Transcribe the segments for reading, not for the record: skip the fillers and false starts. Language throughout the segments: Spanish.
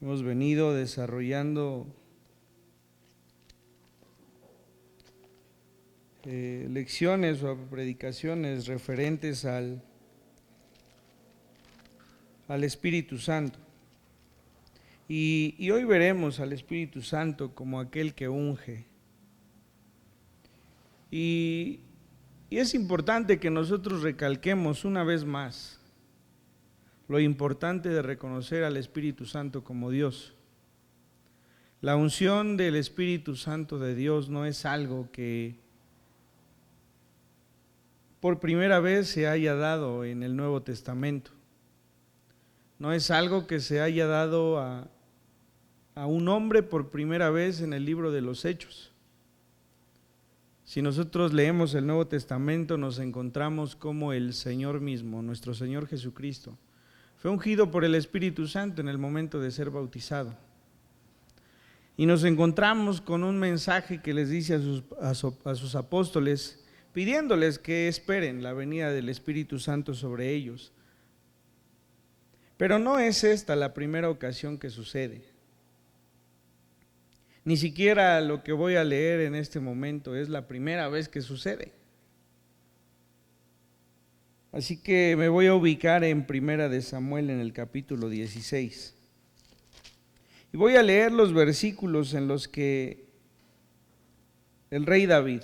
Hemos venido desarrollando lecciones o predicaciones referentes al Espíritu Santo. Y hoy veremos al Espíritu Santo como aquel que unge. Y es importante que nosotros recalquemos una vez más lo importante de reconocer al Espíritu Santo como Dios. La unción del Espíritu Santo de Dios no es algo que por primera vez se haya dado en el Nuevo Testamento. No es algo que se haya dado a un hombre por primera vez en el libro de los Hechos. Si nosotros leemos el Nuevo Testamento, nos encontramos como el Señor mismo, nuestro Señor Jesucristo, fue ungido por el Espíritu Santo en el momento de ser bautizado. Y nos encontramos con un mensaje que les dice a sus apóstoles, pidiéndoles que esperen la venida del Espíritu Santo sobre ellos. Pero no es esta la primera ocasión que sucede. Ni siquiera lo que voy a leer en este momento es la primera vez que sucede. Así que me voy a ubicar en Primera de Samuel en el capítulo 16. Y voy a leer los versículos en los que el rey David,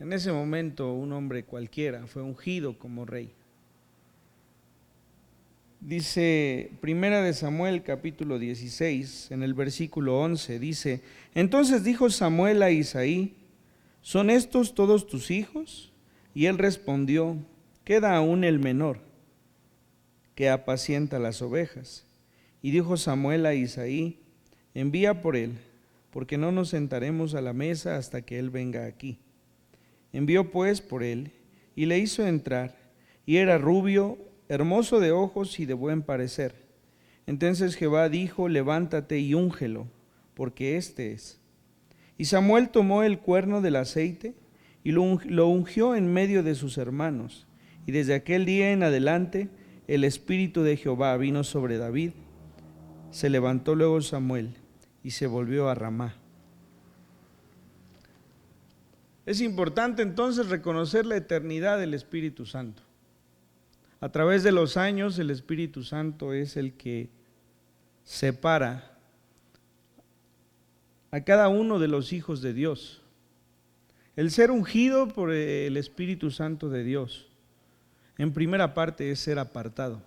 en ese momento un hombre cualquiera, fue ungido como rey. Dice Primera de Samuel capítulo 16, en el versículo 11, dice: Entonces dijo Samuel a Isaí: ¿Son estos todos tus hijos? Y él respondió: Queda aún el menor, que apacienta las ovejas. Y dijo Samuel a Isaí: Envía por él, porque no nos sentaremos a la mesa hasta que él venga aquí. Envió pues por él, y le hizo entrar, y era rubio, hermoso de ojos y de buen parecer. Entonces Jehová dijo: Levántate y úngelo, porque éste es. Y Samuel tomó el cuerno del aceite, y lo ungió en medio de sus hermanos. Y desde aquel día en adelante, el Espíritu de Jehová vino sobre David. Se levantó luego Samuel, y se volvió a Ramá. Es importante entonces reconocer la eternidad del Espíritu Santo. A través de los años, el Espíritu Santo es el que separa a cada uno de los hijos de Dios. El ser ungido por el Espíritu Santo de Dios, en primera parte, es ser apartado.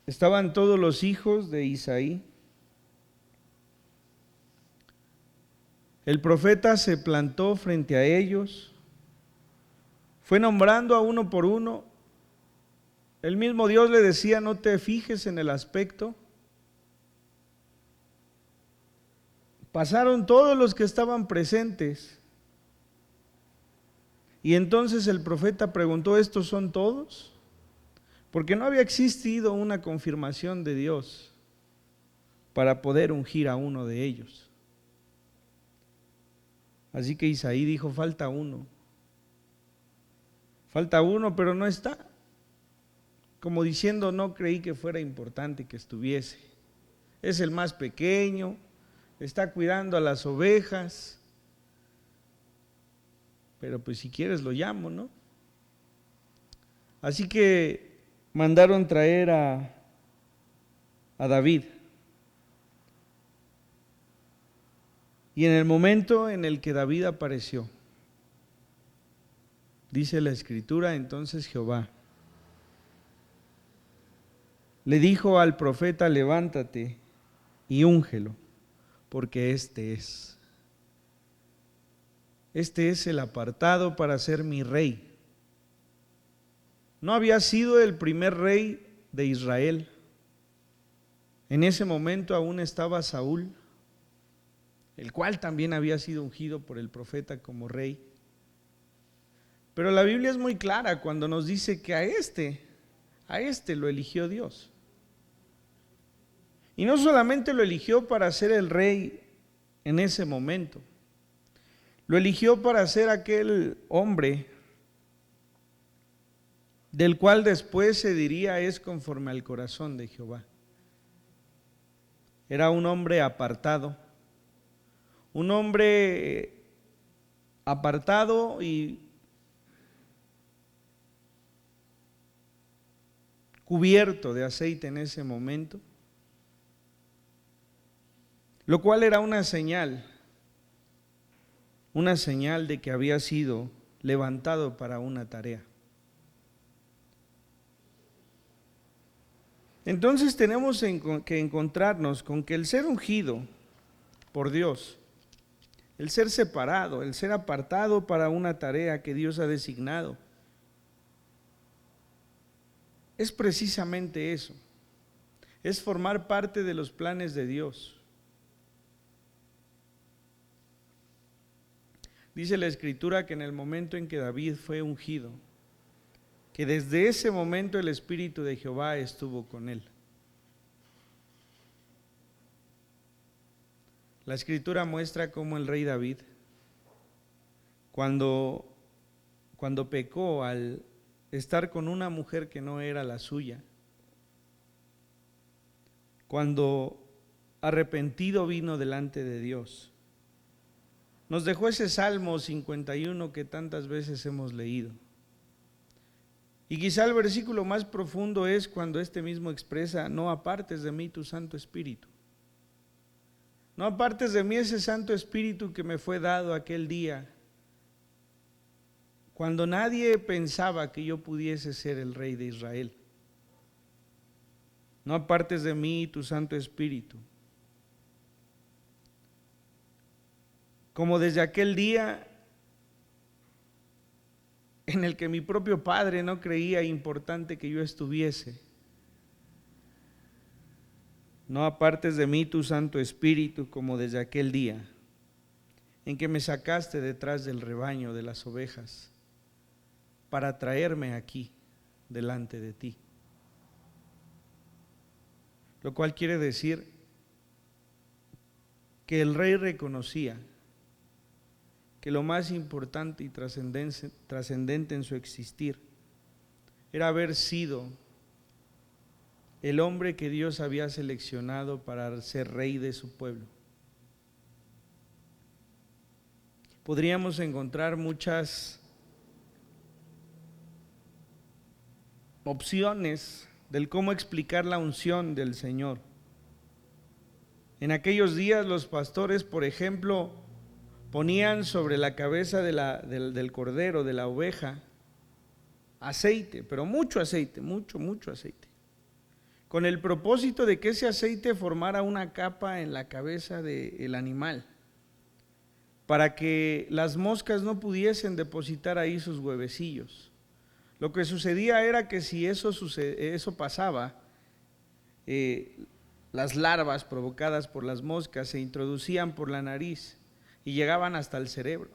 Estaban todos los hijos de Isaí. El profeta se plantó frente a ellos, fue nombrando a uno por uno. El mismo Dios le decía: no te fijes en el aspecto. Pasaron todos los que estaban presentes. Y entonces el profeta preguntó: ¿estos son todos? Porque no había existido una confirmación de Dios para poder ungir a uno de ellos. Así que Isaí dijo: falta uno. Falta uno, pero no está. Como diciendo: no creí que fuera importante que estuviese. Es el más pequeño, está cuidando a las ovejas. Pero pues si quieres lo llamo, ¿no? Así que mandaron traer a David. Y en el momento en el que David apareció, dice la Escritura, entonces Jehová le dijo al profeta: levántate y úngelo, porque este es el apartado para ser mi rey. No había sido el primer rey de Israel. En ese momento aún estaba Saúl, el cual también había sido ungido por el profeta como rey. Pero la Biblia es muy clara cuando nos dice que a este lo eligió Dios. Y no solamente lo eligió para ser el rey en ese momento, lo eligió para ser aquel hombre del cual después se diría es conforme al corazón de Jehová. Era un hombre apartado, y cubierto de aceite en ese momento, lo cual era una señal de que había sido levantado para una tarea. Entonces tenemos que encontrarnos con que el ser ungido por Dios, el ser separado, el ser apartado para una tarea que Dios ha designado, es precisamente eso, es formar parte de los planes de Dios. Dice la Escritura que en el momento en que David fue ungido, que desde ese momento el Espíritu de Jehová estuvo con él. La Escritura muestra cómo el rey David, cuando pecó al estar con una mujer que no era la suya, cuando arrepentido vino delante de Dios, nos dejó ese Salmo 51 que tantas veces hemos leído. Y quizá el versículo más profundo es cuando este mismo expresa: no apartes de mí tu Santo Espíritu. No apartes de mí ese Santo Espíritu que me fue dado aquel día, cuando nadie pensaba que yo pudiese ser el rey de Israel. No apartes de mí tu Santo Espíritu. Como desde aquel día en el que mi propio padre no creía importante que yo estuviese. No apartes de mí tu Santo Espíritu, como desde aquel día en que me sacaste detrás del rebaño de las ovejas para traerme aquí delante de ti. Lo cual quiere decir que el rey reconocía que lo más importante y trascendente en su existir era haber sido el hombre que Dios había seleccionado para ser rey de su pueblo. Podríamos encontrar muchas opciones del cómo explicar la unción del Señor. En aquellos días los pastores, por ejemplo, ponían sobre la cabeza del cordero, de la oveja, aceite, pero mucho aceite, mucho aceite, con el propósito de que ese aceite formara una capa en la cabeza del animal, para que las moscas no pudiesen depositar ahí sus huevecillos. Lo que sucedía era que si eso pasaba, las larvas provocadas por las moscas se introducían por la nariz y llegaban hasta el cerebro.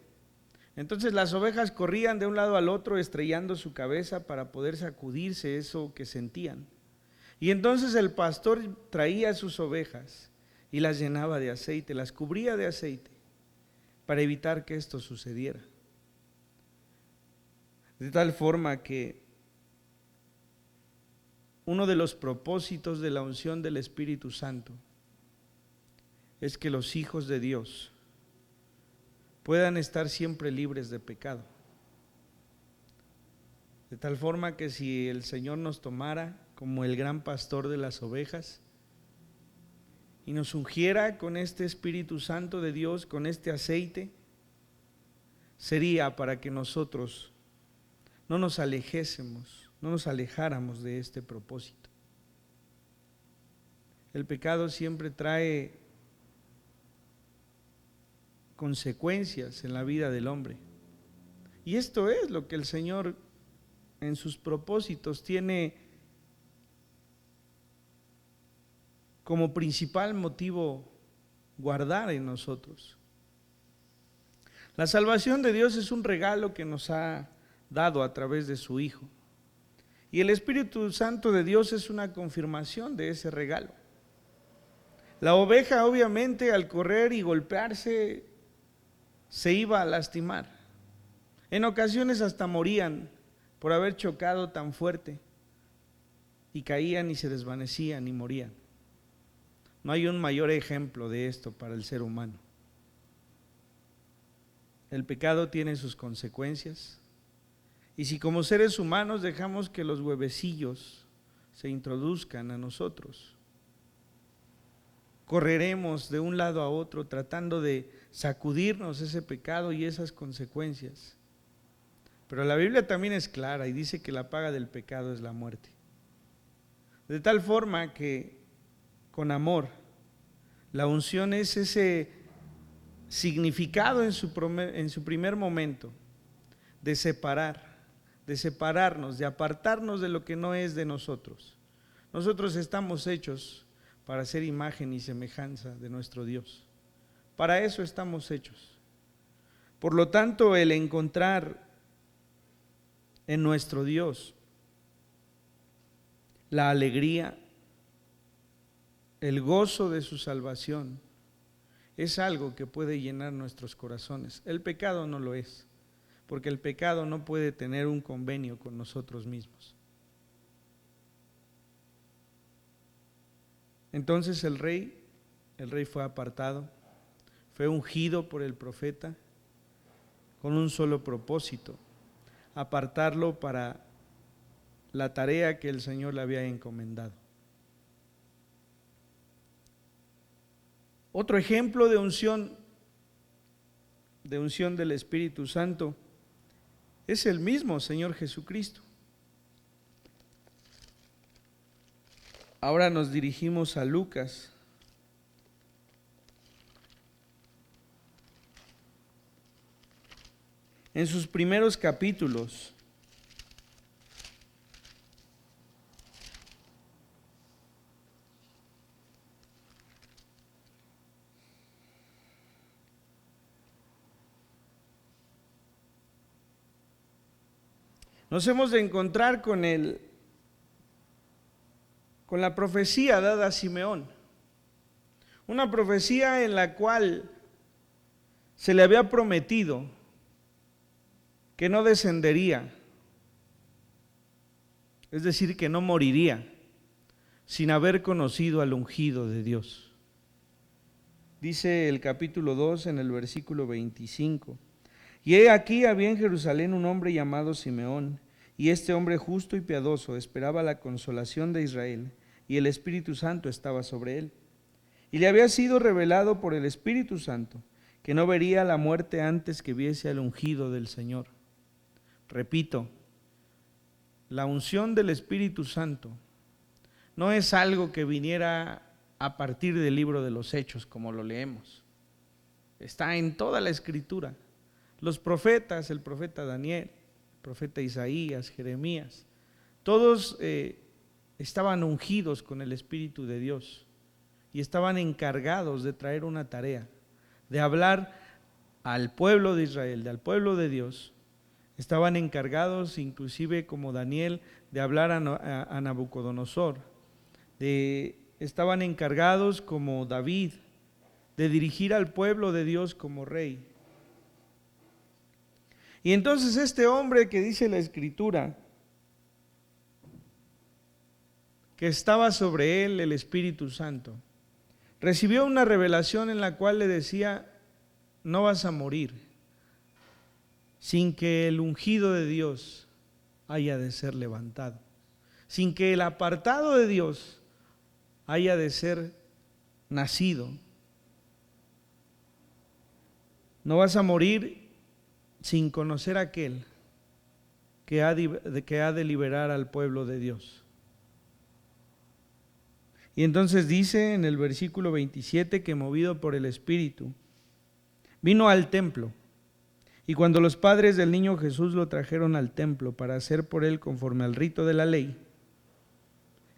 Entonces las ovejas corrían de un lado al otro estrellando su cabeza para poder sacudirse eso que sentían. Y entonces el pastor traía sus ovejas y las llenaba de aceite, las cubría de aceite para evitar que esto sucediera. De tal forma que uno de los propósitos de la unción del Espíritu Santo es que los hijos de Dios puedan estar siempre libres de pecado. De tal forma que si el Señor nos tomara como el gran pastor de las ovejas y nos ungiera con este Espíritu Santo de Dios, con este aceite, sería para que nosotros no nos alejáramos de este propósito. El pecado siempre trae consecuencias en la vida del hombre. Y esto es lo que el Señor en sus propósitos tiene como principal motivo guardar en nosotros. La salvación de Dios es un regalo que nos ha dado a través de su Hijo. Y el Espíritu Santo de Dios es una confirmación de ese regalo. La oveja, obviamente, al correr y golpearse, se iba a lastimar. En ocasiones hasta morían por haber chocado tan fuerte y caían y se desvanecían y morían. No hay un mayor ejemplo de esto para el ser humano. El pecado tiene sus consecuencias, y si como seres humanos dejamos que los huevecillos se introduzcan a nosotros, correremos de un lado a otro tratando de sacudirnos ese pecado y esas consecuencias. Pero la Biblia también es clara y dice que la paga del pecado es la muerte. De tal forma que con amor, la unción es ese significado en su primer momento de separarnos, de apartarnos de lo que no es de nosotros. Nosotros estamos hechos para ser imagen y semejanza de nuestro Dios. Para eso estamos hechos. Por lo tanto, el encontrar en nuestro Dios la alegría, el gozo de su salvación, es algo que puede llenar nuestros corazones. El pecado no lo es, porque el pecado no puede tener un convenio con nosotros mismos. Entonces el rey fue apartado, fue ungido por el profeta con un solo propósito: apartarlo para la tarea que el Señor le había encomendado. Otro ejemplo de unción del Espíritu Santo es el mismo Señor Jesucristo. Ahora nos dirigimos a Lucas. En sus primeros capítulos, nos hemos de encontrar con la profecía dada a Simeón, una profecía en la cual se le había prometido que no descendería, es decir, que no moriría sin haber conocido al ungido de Dios. Dice el capítulo 2 en el versículo 25: y he aquí había en Jerusalén un hombre llamado Simeón, y este hombre justo y piadoso esperaba la consolación de Israel, y el Espíritu Santo estaba sobre él. Y le había sido revelado por el Espíritu Santo que no vería la muerte antes que viese al ungido del Señor. Repito, la unción del Espíritu Santo no es algo que viniera a partir del libro de los Hechos como lo leemos. Está en toda la Escritura. Los profetas, el profeta Daniel, el profeta Isaías, Jeremías, todos estaban ungidos con el Espíritu de Dios y estaban encargados de traer una tarea, de hablar al pueblo de Israel, al pueblo de Dios. Estaban encargados, inclusive como Daniel, de hablar a Nabucodonosor. Estaban encargados como David, de dirigir al pueblo de Dios como rey. Y entonces este hombre que dice la Escritura, que estaba sobre él el Espíritu Santo, recibió una revelación en la cual le decía: no vas a morir sin que el ungido de Dios haya de ser levantado, sin que el apartado de Dios haya de ser nacido. No vas a morir sin conocer a aquel que ha de liberar al pueblo de Dios. Y entonces dice en el versículo 27 que movido por el Espíritu vino al templo, y cuando los padres del niño Jesús lo trajeron al templo para hacer por él conforme al rito de la ley,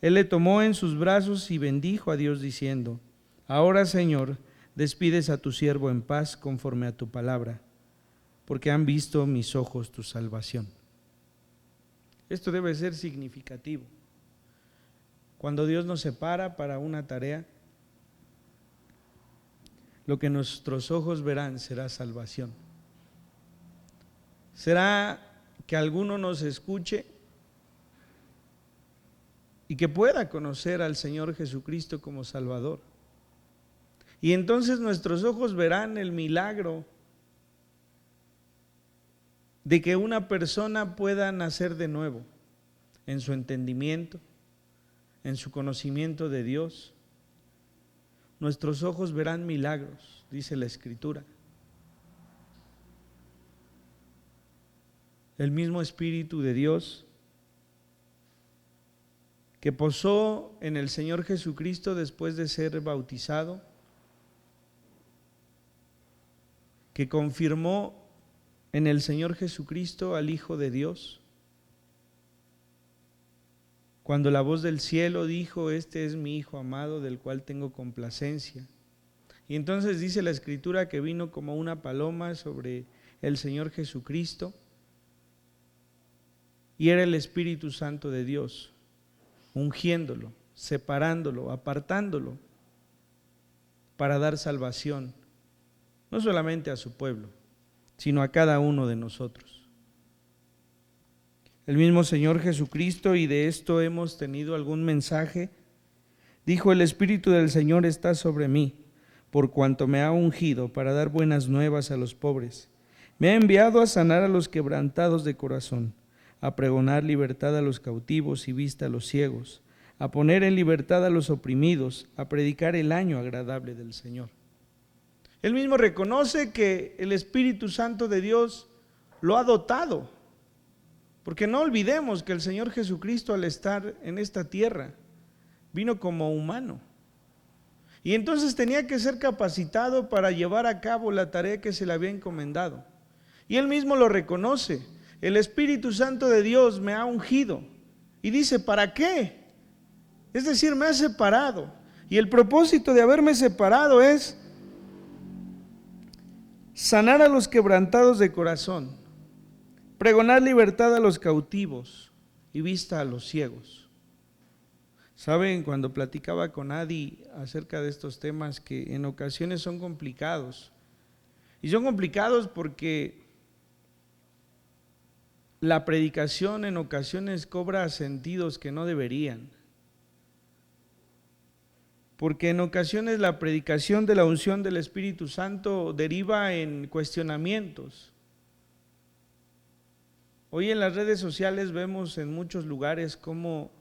él le tomó en sus brazos y bendijo a Dios diciendo: ahora, Señor, despides a tu siervo en paz conforme a tu palabra, porque han visto mis ojos tu salvación. Esto debe ser significativo. Cuando Dios nos separa para una tarea, lo que nuestros ojos verán será salvación. Será que alguno nos escuche y que pueda conocer al Señor Jesucristo como Salvador. Y entonces nuestros ojos verán el milagro de que una persona pueda nacer de nuevo en su entendimiento, en su conocimiento de Dios. Nuestros ojos verán milagros, dice la Escritura. El mismo Espíritu de Dios que posó en el Señor Jesucristo después de ser bautizado, que confirmó en el Señor Jesucristo al Hijo de Dios, cuando la voz del cielo dijo: este es mi Hijo amado, del cual tengo complacencia. Y entonces dice la Escritura que vino como una paloma sobre el Señor Jesucristo, y era el Espíritu Santo de Dios, ungiéndolo, separándolo, apartándolo, para dar salvación, no solamente a su pueblo, sino a cada uno de nosotros. El mismo Señor Jesucristo, y de esto hemos tenido algún mensaje, dijo: el Espíritu del Señor está sobre mí, por cuanto me ha ungido para dar buenas nuevas a los pobres. Me ha enviado a sanar a los quebrantados de corazón, a pregonar libertad a los cautivos y vista a los ciegos, a poner en libertad a los oprimidos, a predicar el año agradable del Señor. Él mismo reconoce que el Espíritu Santo de Dios lo ha dotado, porque no olvidemos que el Señor Jesucristo, al estar en esta tierra, vino como humano, y entonces tenía que ser capacitado para llevar a cabo la tarea que se le había encomendado. Y él mismo lo reconoce: el Espíritu Santo de Dios me ha ungido. Y dice: ¿para qué? Es decir, me ha separado. Y el propósito de haberme separado es sanar a los quebrantados de corazón, pregonar libertad a los cautivos y vista a los ciegos. Saben, cuando platicaba con Adi acerca de estos temas, que en ocasiones son complicados. Y son complicados porque la predicación en ocasiones cobra sentidos que no deberían. Porque en ocasiones la predicación de la unción del Espíritu Santo deriva en cuestionamientos. Hoy en las redes sociales vemos en muchos lugares cómo,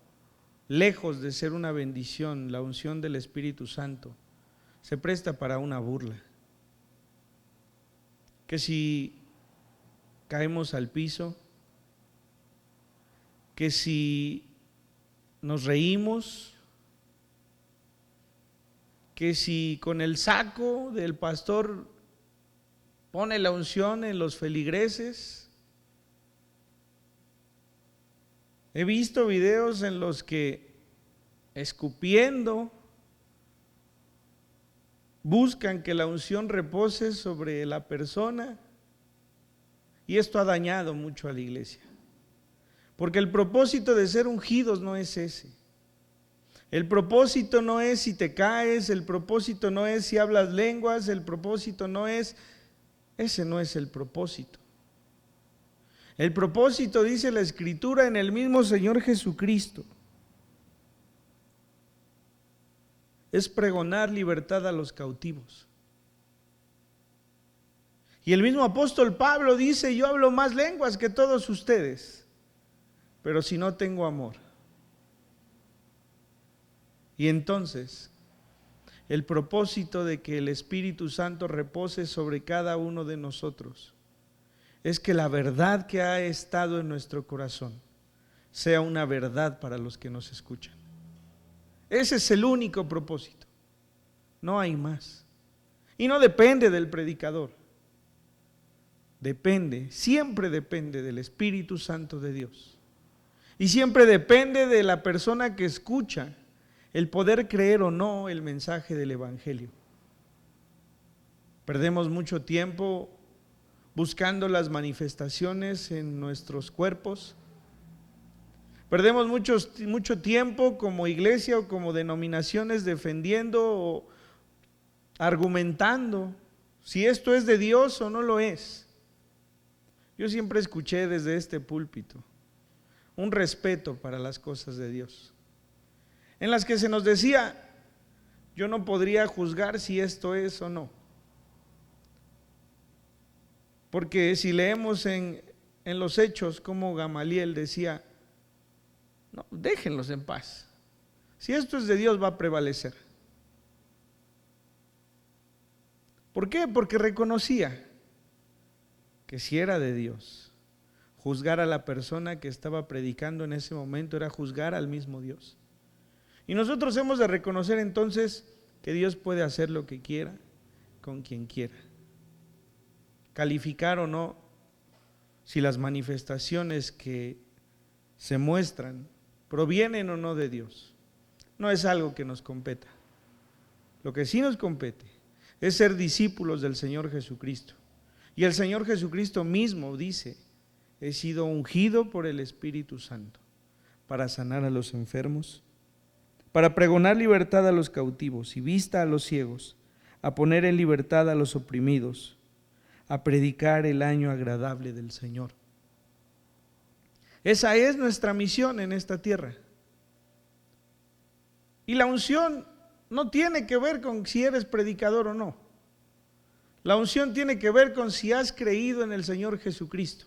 lejos de ser una bendición, la unción del Espíritu Santo se presta para una burla. Que si caemos al piso, que si nos reímos, que si con el saco del pastor pone la unción en los feligreses. He visto videos en los que, escupiendo, buscan que la unción repose sobre la persona, y esto ha dañado mucho a la iglesia, porque el propósito de ser ungidos no es ese. El propósito no es si te caes, el propósito no es si hablas lenguas, el propósito no es, ese no es el propósito. El propósito, dice la Escritura, en el mismo Señor Jesucristo, es pregonar libertad a los cautivos. Y el mismo apóstol Pablo dice: yo hablo más lenguas que todos ustedes, pero si no tengo amor. Y entonces, el propósito de que el Espíritu Santo repose sobre cada uno de nosotros es que la verdad que ha estado en nuestro corazón sea una verdad para los que nos escuchan. Ese es el único propósito, no hay más. Y no depende del predicador, siempre depende del Espíritu Santo de Dios. Y siempre depende de la persona que escucha el poder creer o no el mensaje del Evangelio. Perdemos mucho tiempo buscando las manifestaciones en nuestros cuerpos. Perdemos mucho tiempo como iglesia o como denominaciones defendiendo o argumentando si esto es de Dios o no lo es. Yo siempre escuché desde este púlpito un respeto para las cosas de Dios, en las que se nos decía, yo no podría juzgar si esto es o no. Porque si leemos en los Hechos como Gamaliel decía, no, déjenlos en paz. Si esto es de Dios va a prevalecer. ¿Por qué? Porque reconocía que si era de Dios, juzgar a la persona que estaba predicando en ese momento era juzgar al mismo Dios. Y nosotros hemos de reconocer entonces que Dios puede hacer lo que quiera con quien quiera. Calificar o no si las manifestaciones que se muestran provienen o no de Dios, no es algo que nos competa. Lo que sí nos compete es ser discípulos del Señor Jesucristo. Y el Señor Jesucristo mismo dice, he sido ungido por el Espíritu Santo para sanar a los enfermos, para pregonar libertad a los cautivos y vista a los ciegos, a poner en libertad a los oprimidos, a predicar el año agradable del Señor. Esa es nuestra misión en esta tierra. Y la unción no tiene que ver con si eres predicador o no. La unción tiene que ver con si has creído en el Señor Jesucristo.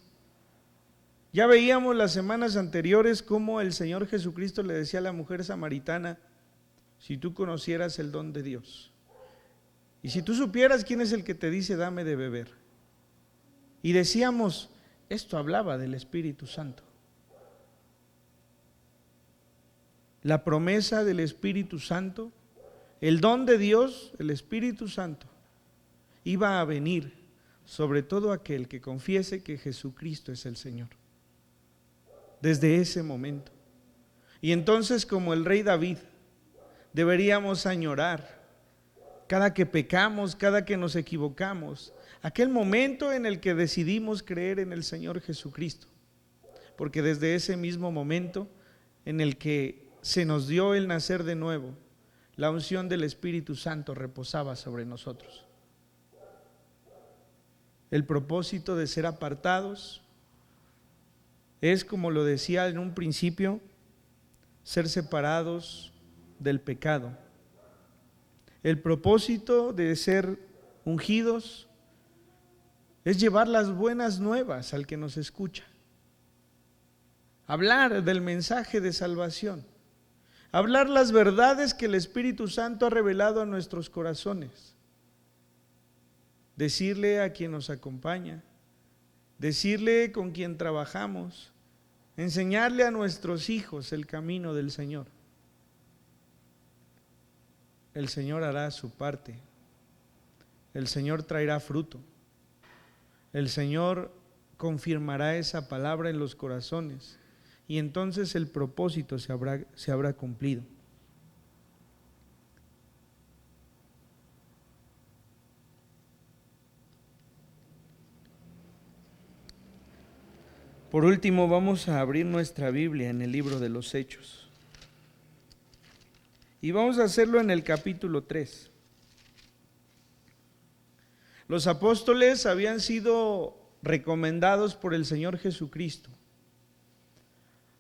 Ya veíamos las semanas anteriores cómo el Señor Jesucristo le decía a la mujer samaritana, si tú conocieras el don de Dios, y si tú supieras quién es el que te dice dame de beber. Y decíamos, esto hablaba del Espíritu Santo. La promesa del Espíritu Santo, el don de Dios, el Espíritu Santo, iba a venir sobre todo aquel que confiese que Jesucristo es el Señor. Desde ese momento. Y entonces, como el rey David, deberíamos añorar cada que pecamos, cada que nos equivocamos, aquel momento en el que decidimos creer en el Señor Jesucristo, porque desde ese mismo momento en el que se nos dio el nacer de nuevo, la unción del Espíritu Santo reposaba sobre nosotros. El propósito de ser apartados es, como lo decía en un principio, ser separados del pecado. El propósito de ser ungidos es llevar las buenas nuevas al que nos escucha, hablar del mensaje de salvación, hablar las verdades que el Espíritu Santo ha revelado a nuestros corazones, decirle a quien nos acompaña, decirle con quien trabajamos, enseñarle a nuestros hijos el camino del Señor. El Señor hará su parte, el Señor traerá fruto, el Señor confirmará esa palabra en los corazones y entonces el propósito se habrá cumplido. Por último, vamos a abrir nuestra Biblia en el libro de los Hechos. Y vamos a hacerlo en el capítulo 3. Los apóstoles habían sido recomendados por el Señor Jesucristo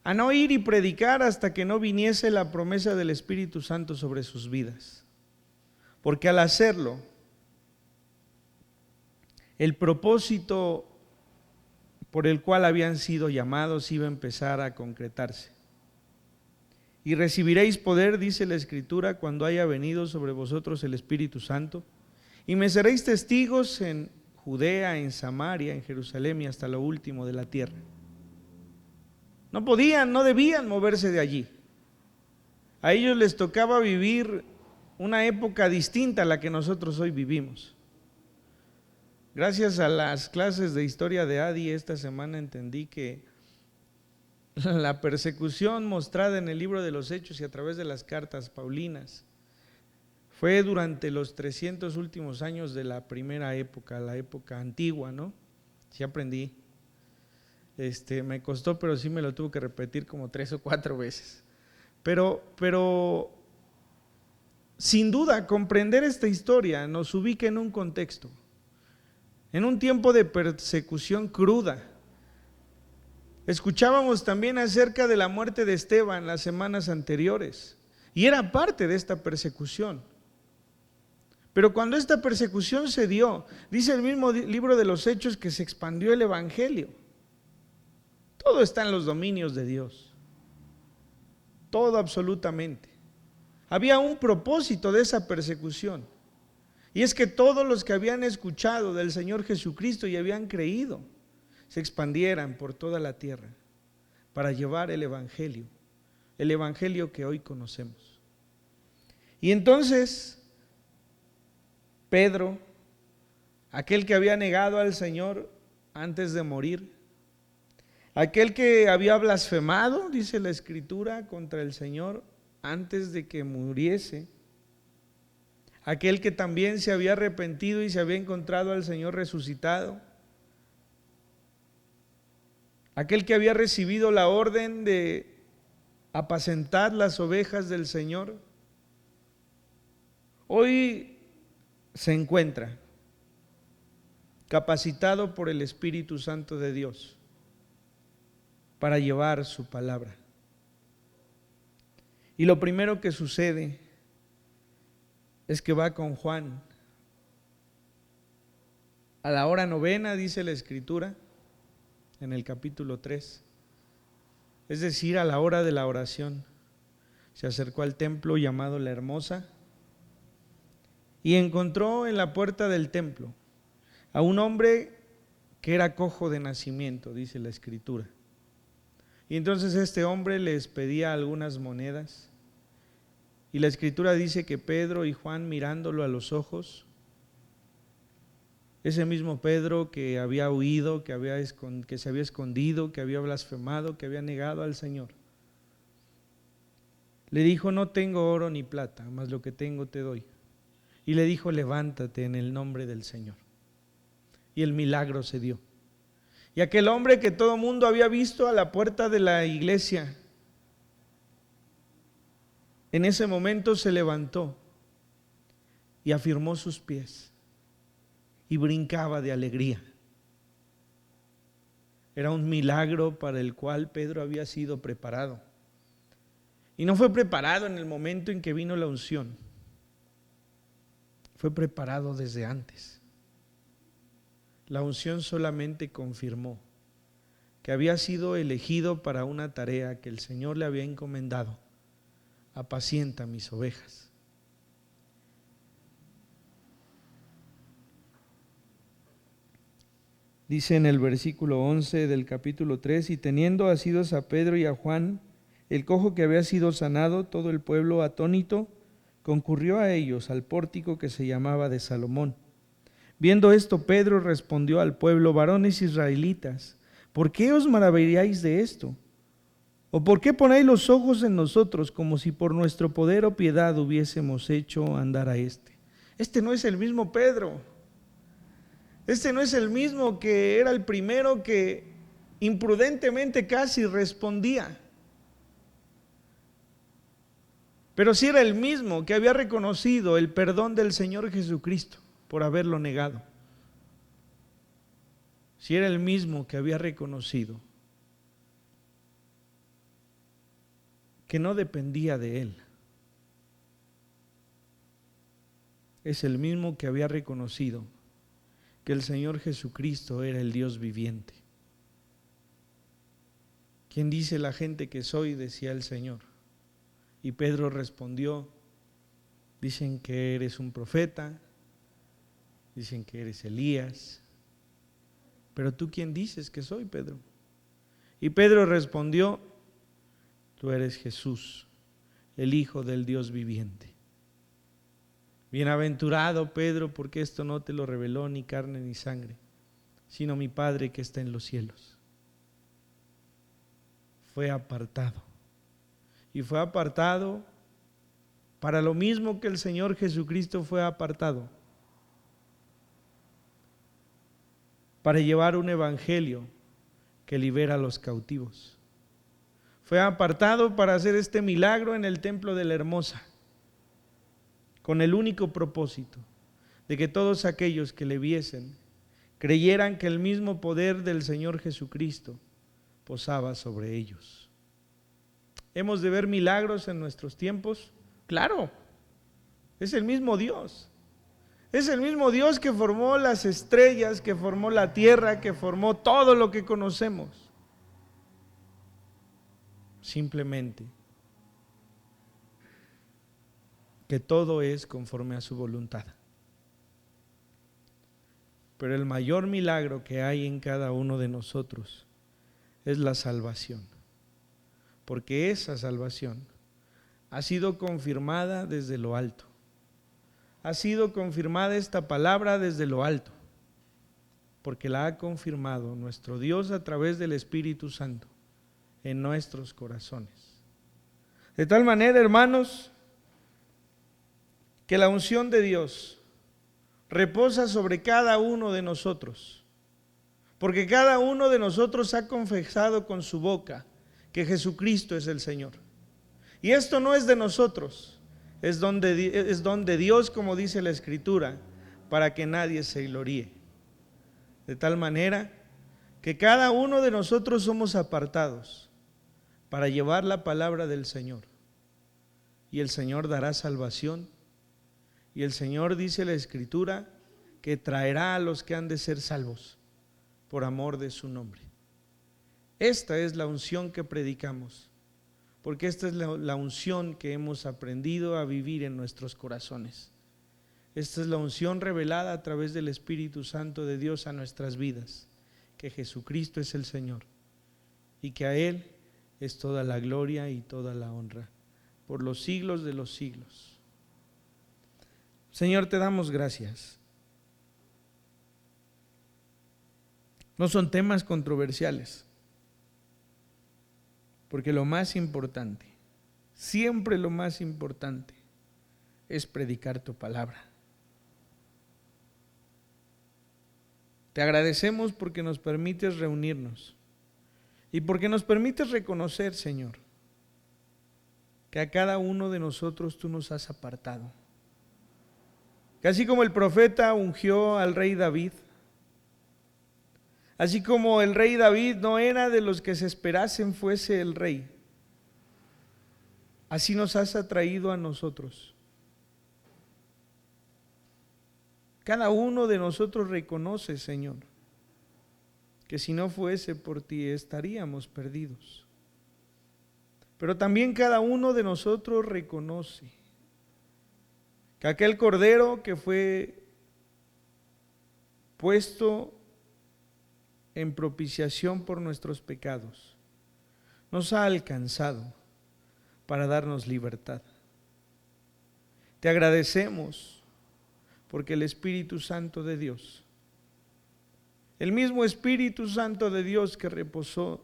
a no ir y predicar hasta que no viniese la promesa del Espíritu Santo sobre sus vidas. Porque al hacerlo, el propósito por el cual habían sido llamados iba a empezar a concretarse. Y recibiréis poder, dice la Escritura, cuando haya venido sobre vosotros el Espíritu Santo, y me seréis testigos en Judea, en Samaria, en Jerusalén y hasta lo último de la tierra. No podían, no debían moverse de allí. A ellos les tocaba vivir una época distinta a la que nosotros hoy vivimos. Gracias a las clases de historia de Adi esta semana entendí que la persecución mostrada en el libro de los Hechos y a través de las cartas paulinas fue durante los 300 últimos años de la primera época, la época antigua, ¿no? Sí aprendí. Me costó, pero sí me lo tuve que repetir como 3 o 4 veces. Pero sin duda comprender esta historia nos ubica en un contexto, en un tiempo de persecución cruda, Escuchábamos también acerca de la muerte de Esteban las semanas anteriores, y era parte de esta persecución. Pero cuando esta persecución se dio, dice el mismo libro de los Hechos que se expandió el evangelio. Todo está en los dominios de Dios. Todo absolutamente. Había un propósito de esa persecución. Y es que todos los que habían escuchado del Señor Jesucristo y habían creído, se expandieran por toda la tierra para llevar el evangelio que hoy conocemos. Y entonces Pedro, aquel que había negado al Señor antes de morir, aquel que había blasfemado, dice la Escritura, contra el Señor antes de que muriese, aquel que también se había arrepentido y se había encontrado al Señor resucitado, aquel que había recibido la orden de apacentar las ovejas del Señor, hoy se encuentra capacitado por el Espíritu Santo de Dios para llevar su palabra. Y lo primero que sucede es que va con Juan a la hora novena, dice la Escritura en el capítulo 3, es decir, a la hora de la oración. Se acercó al templo llamado La Hermosa y encontró en la puerta del templo a un hombre que era cojo de nacimiento, dice la Escritura. Y entonces este hombre les pedía algunas monedas. Y la Escritura dice que Pedro y Juan, mirándolo a los ojos, ese mismo Pedro que había huido, que se había escondido, que había blasfemado, que había negado al Señor, le dijo: no tengo oro ni plata, mas lo que tengo te doy. Y le dijo: levántate en el nombre del Señor. Y el milagro se dio. Y aquel hombre que todo mundo había visto a la puerta de la iglesia, en ese momento se levantó y afirmó sus pies y brincaba de alegría. Era un milagro para el cual Pedro había sido preparado. Y no fue preparado en el momento en que vino la unción, fue preparado desde antes. La unción solamente confirmó que había sido elegido para una tarea que el Señor le había encomendado: apacienta mis ovejas. Dice en el versículo 11 del capítulo 3: y teniendo asidos a Pedro y a Juan, el cojo que había sido sanado, todo el pueblo atónito concurrió a ellos al pórtico que se llamaba de Salomón. Viendo esto, Pedro respondió al pueblo: varones israelitas, ¿por qué os maravilláis de esto? ¿O por qué ponéis los ojos en nosotros como si por nuestro poder o piedad hubiésemos hecho andar a este? Este no es el mismo Pedro. Este no es el mismo que era el primero que imprudentemente casi respondía. Pero sí era el mismo que había reconocido el perdón del Señor Jesucristo por haberlo negado. Sí era el mismo que había reconocido que no dependía de él. Es el mismo que había reconocido que el Señor Jesucristo era el Dios viviente. ¿Quién dice la gente que soy?, decía el Señor. Y Pedro respondió: dicen que eres un profeta, dicen que eres Elías, pero ¿tú quién dices que soy, Pedro? Y Pedro respondió: tú eres Jesús, el Hijo del Dios viviente. Bienaventurado Pedro, porque esto no te lo reveló ni carne ni sangre, sino mi Padre que está en los cielos. Fue apartado. Y fue apartado para lo mismo que el Señor Jesucristo fue apartado, para llevar un evangelio que libera a los cautivos. Fue apartado para hacer este milagro en el templo de la Hermosa, con el único propósito de que todos aquellos que le viesen creyeran que el mismo poder del Señor Jesucristo posaba sobre ellos. ¿Hemos de ver milagros en nuestros tiempos? Claro, es el mismo Dios. Es el mismo Dios que formó las estrellas, que formó la tierra, que formó todo lo que conocemos. Simplemente que todo es conforme a su voluntad. Pero el mayor milagro que hay en cada uno de nosotros es la salvación. Porque esa salvación ha sido confirmada desde lo alto. Ha sido confirmada esta palabra desde lo alto, porque la ha confirmado nuestro Dios a través del Espíritu Santo en nuestros corazones. De tal manera, hermanos, que la unción de Dios reposa sobre cada uno de nosotros, porque cada uno de nosotros ha confesado con su boca que Jesucristo es el Señor. Y esto no es de nosotros, es don de Dios, como dice la Escritura, para que nadie se gloríe. De tal manera que cada uno de nosotros somos apartados para llevar la palabra del Señor. Y el Señor dará salvación. Y el Señor, dice la Escritura, que traerá a los que han de ser salvos por amor de su nombre. Esta es la unción que predicamos, porque esta es la unción que hemos aprendido a vivir en nuestros corazones. Esta es la unción revelada a través del Espíritu Santo de Dios a nuestras vidas, que Jesucristo es el Señor y que a Él es toda la gloria y toda la honra por los siglos de los siglos. Señor, te damos gracias. No son temas controversiales, porque lo más importante, siempre lo más importante, es predicar tu palabra. Te agradecemos porque nos permites reunirnos y porque nos permites reconocer, Señor, que a cada uno de nosotros tú nos has apartado. Que así como el profeta ungió al rey David, así como el rey David no era de los que se esperasen fuese el rey, así nos has atraído a nosotros. Cada uno de nosotros reconoce, Señor, que si no fuese por ti estaríamos perdidos. Pero también cada uno de nosotros reconoce que aquel cordero que fue puesto en propiciación por nuestros pecados nos ha alcanzado para darnos libertad. Te agradecemos porque el Espíritu Santo de Dios, el mismo Espíritu Santo de Dios que reposó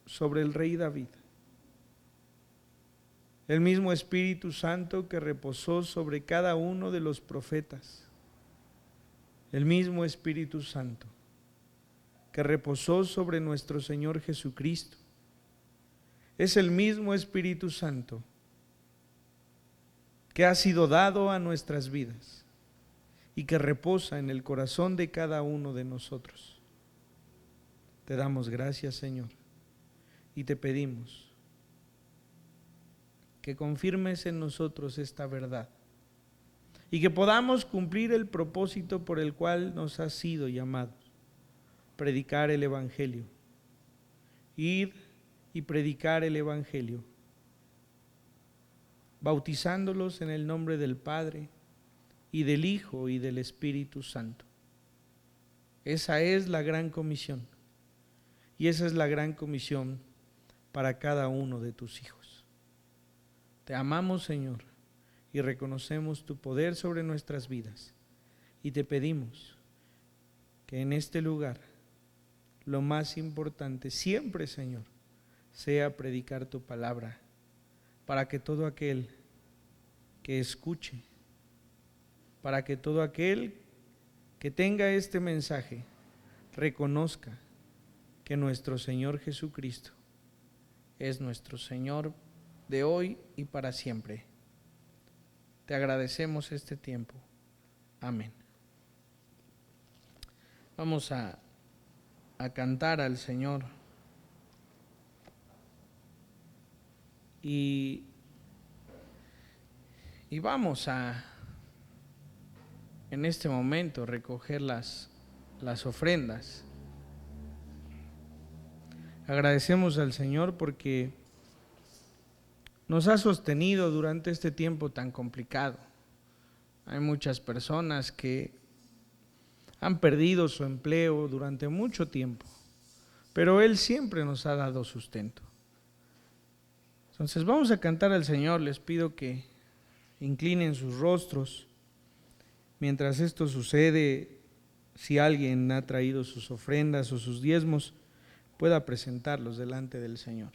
sobre el rey David, el mismo Espíritu Santo que reposó sobre cada uno de los profetas, el mismo Espíritu Santo que reposó sobre nuestro Señor Jesucristo, es el mismo Espíritu Santo que ha sido dado a nuestras vidas y que reposa en el corazón de cada uno de nosotros. Te damos gracias, Señor, y te pedimos que confirmes en nosotros esta verdad y que podamos cumplir el propósito por el cual nos has sido llamados: predicar el Evangelio, ir y predicar el Evangelio, bautizándolos en el nombre del Padre y del Hijo y del Espíritu Santo. Esa es la gran comisión, y esa es la gran comisión para cada uno de tus hijos. Te amamos, Señor, y reconocemos tu poder sobre nuestras vidas, y te pedimos que en este lugar lo más importante siempre, Señor, sea predicar tu palabra, para que todo aquel que escuche, para que todo aquel que tenga este mensaje reconozca que nuestro Señor Jesucristo es nuestro Señor de hoy y para siempre. Te agradecemos este tiempo. Amén. Vamos a cantar al Señor. y vamos a en este momento recoger las ofrendas. Agradecemos al Señor porque nos ha sostenido durante este tiempo tan complicado. Hay muchas personas que han perdido su empleo durante mucho tiempo, pero Él siempre nos ha dado sustento. Entonces vamos a cantar al Señor. Les pido que inclinen sus rostros. Mientras esto sucede, si alguien ha traído sus ofrendas o sus diezmos, pueda presentarlos delante del Señor.